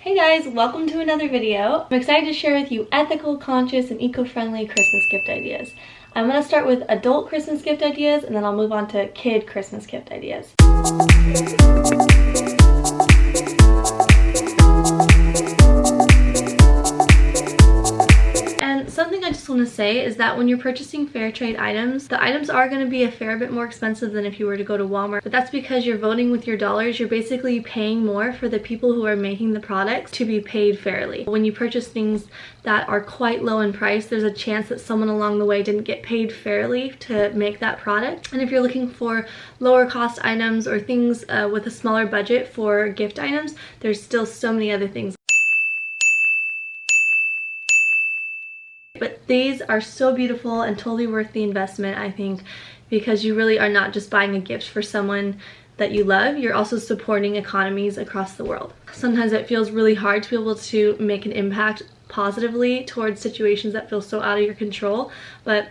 Hey guys, welcome to another video. I'm excited to share with you ethical, conscious, and eco-friendly Christmas gift ideas. I'm going to start with adult Christmas gift ideas and then I'll move on to kid Christmas gift ideas. Something I just want to say is that when you're purchasing fair trade items, the items are going to be a fair bit more expensive than if you were to go to Walmart. But that's because you're voting with your dollars. You're basically paying more for the people who are making the products to be paid fairly. When you purchase things that are quite low in price, there's a chance that someone along the way didn't get paid fairly to make that product. And if you're looking for lower cost items or things with a smaller budget for gift items, there's still so many other things. But these are so beautiful and totally worth the investment, I think, because you really are not just buying a gift for someone that you love, you're also supporting economies across the world. Sometimes it feels really hard to be able to make an impact positively towards situations that feel so out of your control, but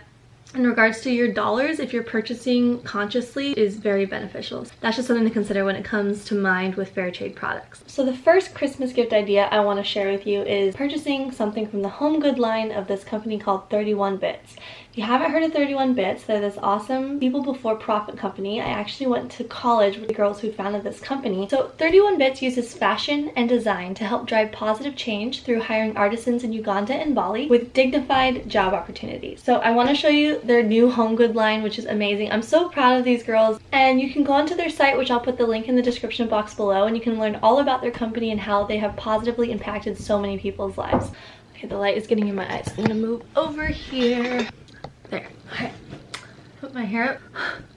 in regards to your dollars, if you're purchasing consciously, it is very beneficial. That's just something to consider when it comes to mind with fair trade products. So the first Christmas gift idea I want to share with you is purchasing something from the HomeGood line of this company called 31 Bits. If you haven't heard of 31 Bits, they're this awesome people before profit company. I actually went to college with the girls who founded this company. So 31 Bits uses fashion and design to help drive positive change through hiring artisans in Uganda and Bali with dignified job opportunities. So I want to show you their new HomeGood line, which is amazing. I'm so proud of these girls, and you can go onto their site, which I'll put the link in the description box below, and you can learn all about their company and how they have positively impacted so many people's lives. Okay, the light is getting in my eyes. I'm gonna move over here. There. Okay. Put my hair up.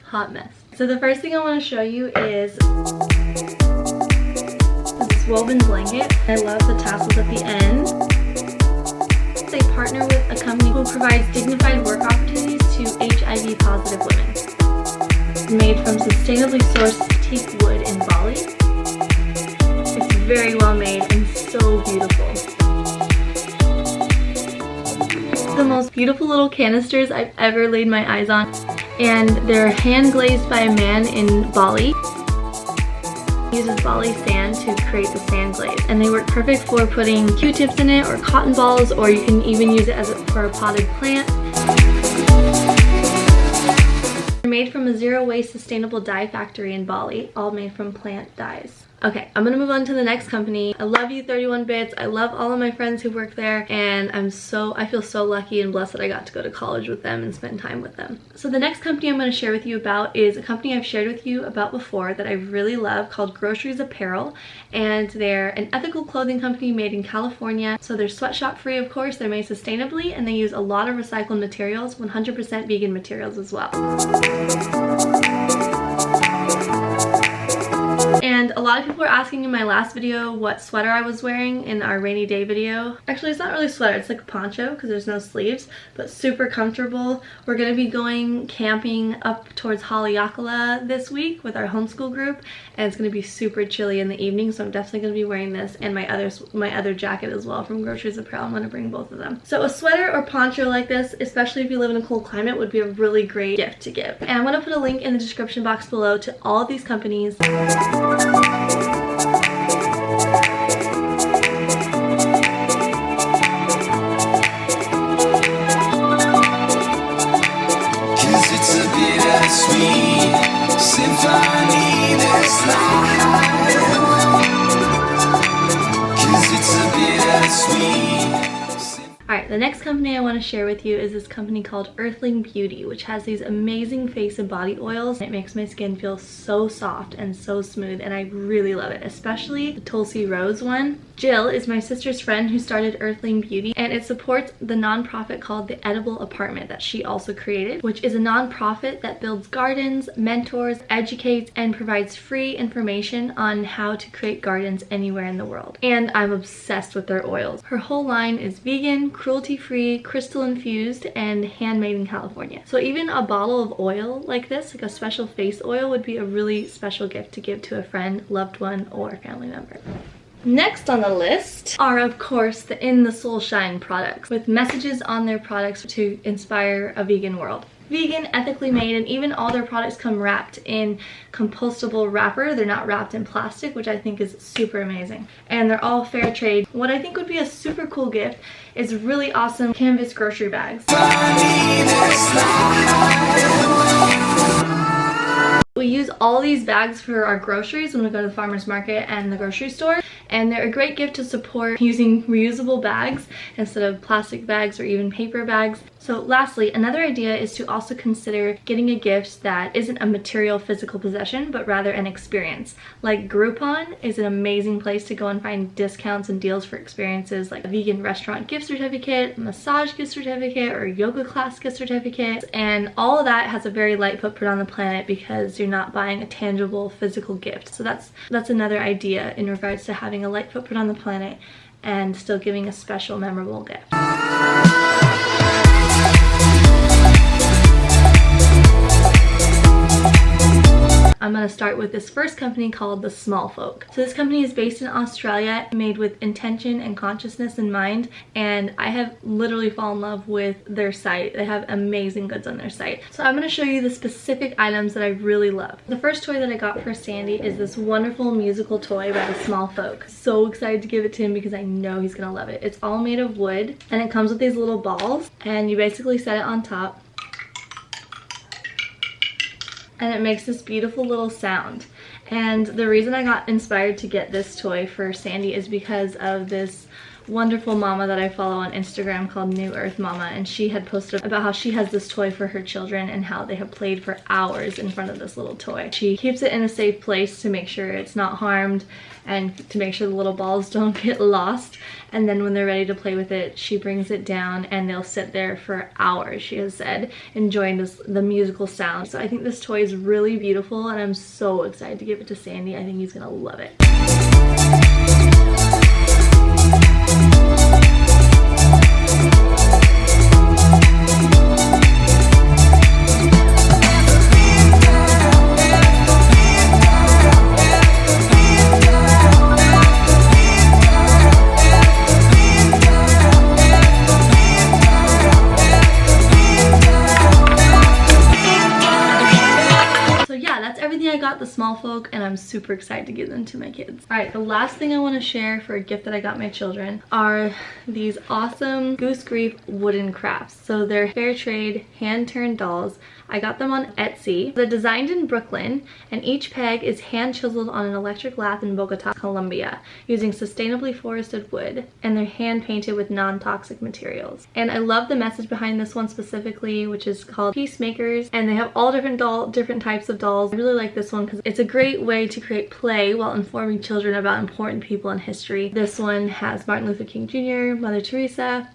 Hot mess. So the first thing I want to show you is this woven blanket. I love the tassels at the end. They partner with a company who provides dignified work opportunities to HIV positive women. It's made from sustainably sourced teak wood in Bali. It's very well made and so beautiful. The most beautiful little canisters I've ever laid my eyes on, and they're hand glazed by a man in Bali. He uses Bali sand to create the sand glaze, and they work perfect for putting Q-tips in it or cotton balls, or you can even use it for a potted plant. They're made from a zero waste sustainable dye factory in Bali, all made from plant dyes. Okay, I'm gonna move on to the next company. I love you, 31 Bits. I love all of my friends who work there, and I feel so lucky and blessed that I got to go to college with them and spend time with them. So the next company I'm gonna share with you about is a company I've shared with you about before that I really love called Groceries Apparel, and they're an ethical clothing company made in California. So they're sweatshop free, of course, they're made sustainably, and they use a lot of recycled materials, 100% vegan materials as well. And a lot of people were asking in my last video what sweater I was wearing in our rainy day video. Actually, it's not really a sweater, it's like a poncho because there's no sleeves, but super comfortable. We're going to be going camping up towards Haleakala this week with our homeschool group, and it's going to be super chilly in the evening, so I'm definitely going to be wearing this and my other jacket as well from Groceries Apparel. I'm going to bring both of them. So a sweater or poncho like this, especially if you live in a cold climate, would be a really great gift to give. And I'm going to put a link in the description box below to all of these companies. Alright, the next company I want to share with you is this company called Earthling Beauty, which has these amazing face and body oils. It makes my skin feel so soft and so smooth, and I really love it, especially the Tulsi Rose one. Jill is my sister's friend who started Earthling Beauty, and it supports the nonprofit called The Edible Apartment that she also created, which is a nonprofit that builds gardens, mentors, educates, and provides free information on how to create gardens anywhere in the world. And I'm obsessed with their oils. Her whole line is vegan, cruelty-free, crystal infused, and handmade in California. So even a bottle of oil like this, like a special face oil, would be a really special gift to give to a friend, loved one, or family member. Next on the list are, of course, the In the Soul Shine products with messages on their products to inspire a vegan world. vegan, ethically made, and even all their products come wrapped in compostable wrapper. They're not wrapped in plastic, which I think is super amazing. And they're all fair trade. What I think would be a super cool gift is really awesome canvas grocery bags. We use all these bags for our groceries when we go to the farmer's market and the grocery store, and they're a great gift to support using reusable bags instead of plastic bags or even paper bags. So lastly, another idea is to also consider getting a gift that isn't a material physical possession, but rather an experience. Like Groupon is an amazing place to go and find discounts and deals for experiences like a vegan restaurant gift certificate, massage gift certificate, or yoga class gift certificate. And all of that has a very light footprint on the planet because you're not buying a tangible physical gift. So that's another idea in regards to having a light footprint on the planet and still giving a special, memorable gift. I'm going to start with this first company called The Small Folk. So this company is based in Australia, made with intention and consciousness in mind, and I have literally fallen in love with their site. They have amazing goods on their site. So I'm going to show you the specific items that I really love. The first toy that I got for Sandy is this wonderful musical toy by The Small Folk. So excited to give it to him because I know he's going to love it. It's all made of wood, and it comes with these little balls, and you basically set it on top, and it makes this beautiful little sound. And the reason I got inspired to get this toy for Sandy is because of this wonderful mama that I follow on Instagram called New Earth Mama, and she had posted about how she has this toy for her children and how they have played for hours in front of this little toy. She keeps it in a safe place to make sure it's not harmed and to make sure the little balls don't get lost, and then when they're ready to play with it, she brings it down and they'll sit there for hours, she has said, enjoying the musical sound. So I think this toy is really beautiful, and I'm so excited to give it to Sandy. I think he's gonna love it. I got The Small Folk, and I'm super excited to give them to my kids. Alright, the last thing I want to share for a gift that I got my children are these awesome Goose Grief wooden crafts. So they're fair trade, hand-turned dolls. I got them on Etsy. They're designed in Brooklyn, and each peg is hand chiseled on an electric lathe in Bogota, Colombia, using sustainably forested wood, and they're hand painted with non-toxic materials. And I love the message behind this one specifically, which is called Peacemakers, and they have all different types of dolls. I really like this one because it's a great way to create play while informing children about important people in history. This one has Martin Luther King Jr., Mother Teresa,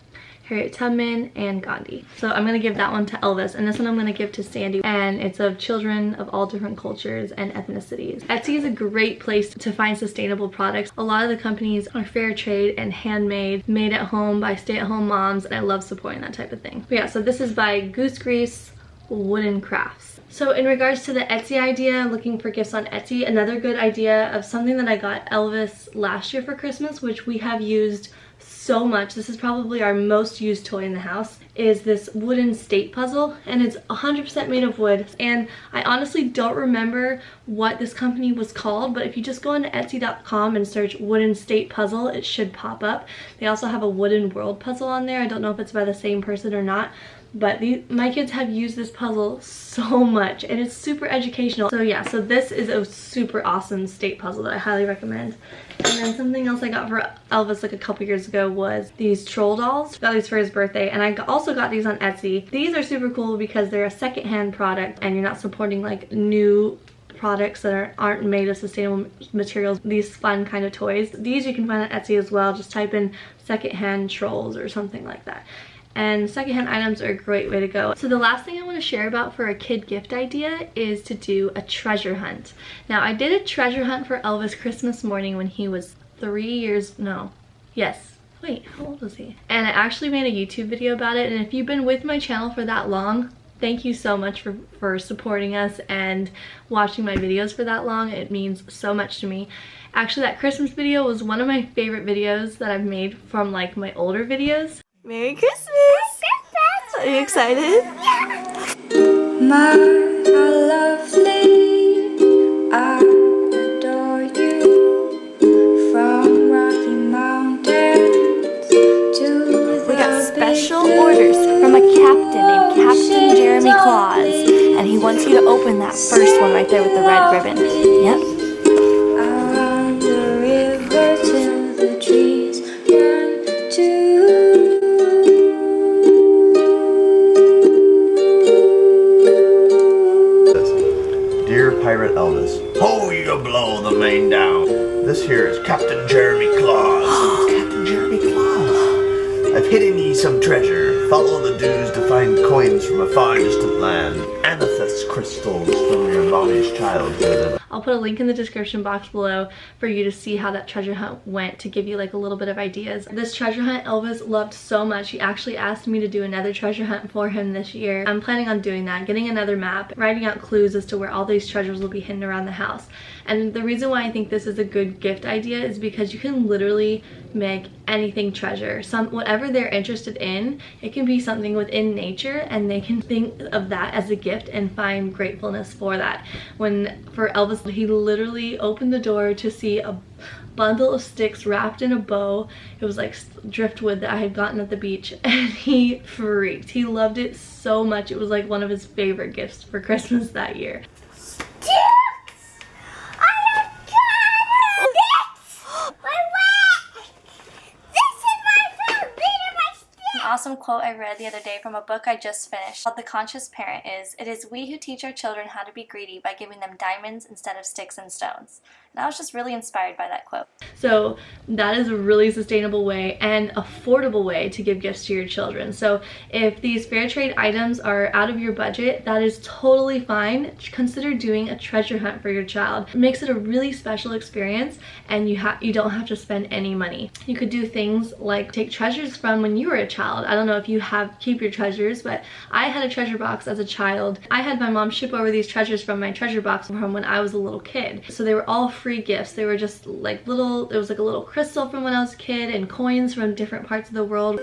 Harriet Tubman, and Gandhi. So I'm going to give that one to Elvis, and this one I'm going to give to Sandy, and it's of children of all different cultures and ethnicities. Etsy is a great place to find sustainable products. A lot of the companies are fair trade and handmade, made at home by stay-at-home moms, and I love supporting that type of thing. But yeah, so this is by Goose Grief Wooden Crafts. So in regards to the Etsy idea, looking for gifts on Etsy, another good idea of something that I got Elvis last year for Christmas, which we have used so much, this is probably our most used toy in the house, is this wooden state puzzle, and it's 100% made of wood. And I honestly don't remember what this company was called, but if you just go into Etsy.com and search wooden state puzzle, it should pop up. They also have a wooden world puzzle on there. I don't know if it's by the same person or not, but my kids have used this puzzle so much, and it's super educational. So yeah, so this is a super awesome state puzzle that I highly recommend. And then something else I got for Elvis like a couple years ago was these troll dolls. Got these for his birthday, and I also got these on Etsy. These are super cool because they're a secondhand product, and you're not supporting like new products that aren't made of sustainable materials, these fun kind of toys. These you can find on Etsy as well. Just type in secondhand trolls or something like that. And secondhand items are a great way to go. So the last thing I want to share about for a kid gift idea is to do a treasure hunt. Now I did a treasure hunt for Elvis Christmas morning when he was 3 years, no, yes. Wait, how old was he? And I actually made a YouTube video about it, and if you've been with my channel for that long, thank you so much for supporting us and watching my videos for that long. It means so much to me. Actually, that Christmas video was one of my favorite videos that I've made from like my older videos. Merry Christmas! Are you excited? Yeah! My lovely, I adore you. From Rocky Mountains to We got special orders from a captain named Captain Jeremy Claus, and he wants you to open that first one right there with the red ribbon. Yep. on the river till the trees run to. Dear Pirate Elvis, ho you blow the main down. This here is Captain Jeremy Claus. Captain Jeremy Claus. I've hidden ye some treasure. Follow the dews to find coins from a far distant land. Amethyst crystals from your mommy's childhood. I'll put a link in the description box below for you to see how that treasure hunt went, to give you like a little bit of ideas. This treasure hunt Elvis loved so much, he actually asked me to do another treasure hunt for him this year. I'm planning on doing that, getting another map, writing out clues as to where all these treasures will be hidden around the house. And the reason why I think this is a good gift idea is because you can literally make anything treasure. Whatever they're interested in, it can be something within nature, and they can think of that as a gift and find gratefulness for that. For Elvis, he literally opened the door to see a bundle of sticks wrapped in a bow. It was like driftwood that I had gotten at the beach, and he freaked. He loved it so much. It was like one of his favorite gifts for Christmas that year. Awesome quote I read the other day from a book I just finished called The Conscious Parent is, "It is we who teach our children how to be greedy by giving them diamonds instead of sticks and stones." And I was just really inspired by that quote. So that is a really sustainable way and affordable way to give gifts to your children. So if these fair trade items are out of your budget, that is totally fine. Consider doing a treasure hunt for your child. It makes it a really special experience, and you don't have to spend any money. You could do things like take treasures from when you were a child. I don't know if you keep your treasures, but I had a treasure box as a child. I had my mom ship over these treasures from my treasure box from when I was a little kid. So they were all free gifts. They were just like there was like a little crystal from when I was a kid and coins from different parts of the world.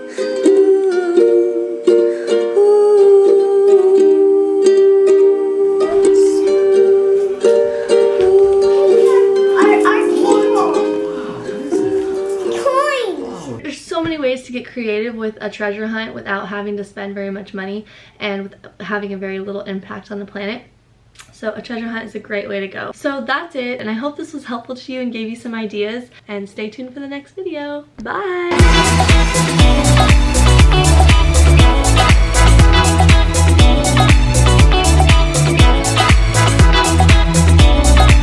There's so many ways to get creative with a treasure hunt without having to spend very much money and with having a very little impact on the planet. So a treasure hunt is a great way to go. So that's it, and I hope this was helpful to you and gave you some ideas, and stay tuned for the next video. Bye!